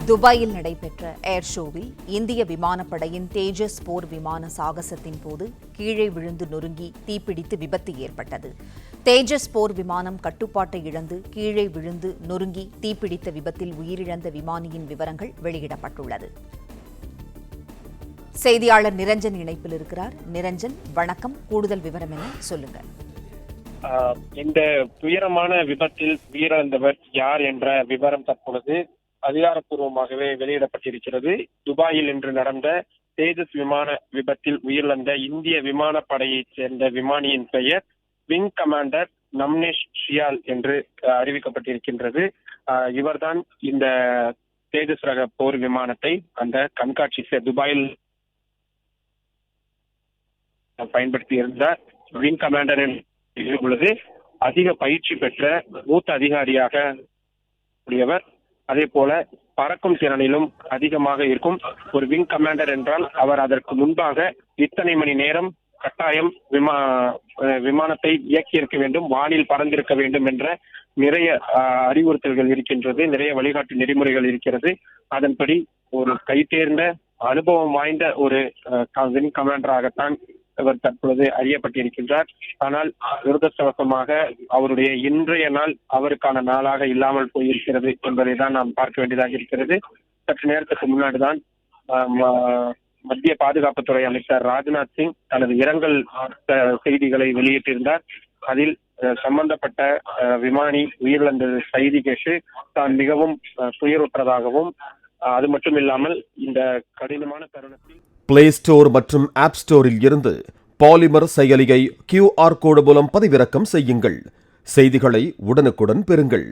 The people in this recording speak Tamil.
துபாயில் நடைபெற்ற ஏர் ஷோவில் இந்திய விமானப்படையின் தேஜஸ் போர் விமான சாகசத்தின் போது கீழே விழுந்து நொறுங்கி தீப்பிடித்து விபத்து ஏற்பட்டது. தேஜஸ் போர் விமானம் கட்டுப்பாட்டை இழந்து கீழே விழுந்து நொறுங்கி தீப்பிடித்த விபத்தில் உயிரிழந்த விமானியின் விவரங்கள் வெளியிடப்பட்டுள்ளது. செய்தியாளர் நிரஞ்சன் இணைப்பில் இருக்கிறார். நிரஞ்சன், வணக்கம். கூடுதல் விவரம் என்ன, சொல்லுங்க. இந்த துயரமான விபத்தில் உயிரிழந்தவர் யார் என்ற விவரம் தற்பொழுது அதிகாரப்பூர்வமாகவே வெளியிடப்பட்டிருக்கிறது. துபாயில் இன்று நடந்த தேஜஸ் விமான விபத்தில் உயிரிழந்த இந்திய விமானப்படையைச் சேர்ந்த விமானியின் பெயர் விங் கமாண்டர் நம்னேஷ் ஷியால் என்று அறிவிக்கப்பட்டிருக்கின்றது. இவர்தான் இந்த தேஜஸ் ரக போர் விமானத்தை அந்த கண்காட்சி துபாயில் பயன்படுத்தி இருந்தார். விங் கமாண்டர் உள்ளது. அதிக பயிற்சி பெற்ற மூத்த அதிகாரியாக உடையவர். அதே போல பறக்கும் திறனிலும் அதிகமாக இருக்கும் ஒரு விங் கமாண்டர் என்றால் அவர் அதற்கு முன்பாக இத்தனை மணி நேரம் கட்டாயம் விமானத்தை இயக்கியிருக்க வேண்டும், வானில் பறந்திருக்க வேண்டும் என்ற நிறைய அறிவுறுத்தல்கள் இருக்கின்றது, நிறைய வழிகாட்டு நெறிமுறைகள் இருக்கிறது. அதன்படி ஒரு கைதேர்ந்த அனுபவம் வாய்ந்த ஒரு விங் கமாண்டராகத்தான் இவர் தற்பொழுது அறியப்பட்டிருக்கின்றார். ஆனால் துரதிர்ஷ்டவசமாக அவருடைய இன்றைய நாள் அவருக்கான நாளாக இல்லாமல் போயிருக்கிறது என்பதை தான் நாம் பார்க்க வேண்டியதாக இருக்கிறது. சற்று நேரத்துக்கு முன்னாடிதான் மத்திய பாதுகாப்புத்துறை அமைச்சர் ராஜ்நாத் சிங் தனது இரங்கல் செய்திகளை வெளியிட்டிருந்தார். அதில் சம்பந்தப்பட்ட விமானி உயிரிழந்த செய்தி கேட்டு தான் மிகவும் துயருற்றதாகவும், அது மட்டும் இல்லாமல் இந்த கடினமான தருணத்தில் பிளே ஸ்டோர் மற்றும் ஆப் ஸ்டோரில் இருந்து பாலிமர் செயலியை QR கோடு மூலம் பதிவிறக்கம் செய்யுங்கள். செய்திகளை உடனுக்குடன் பெறுங்கள்.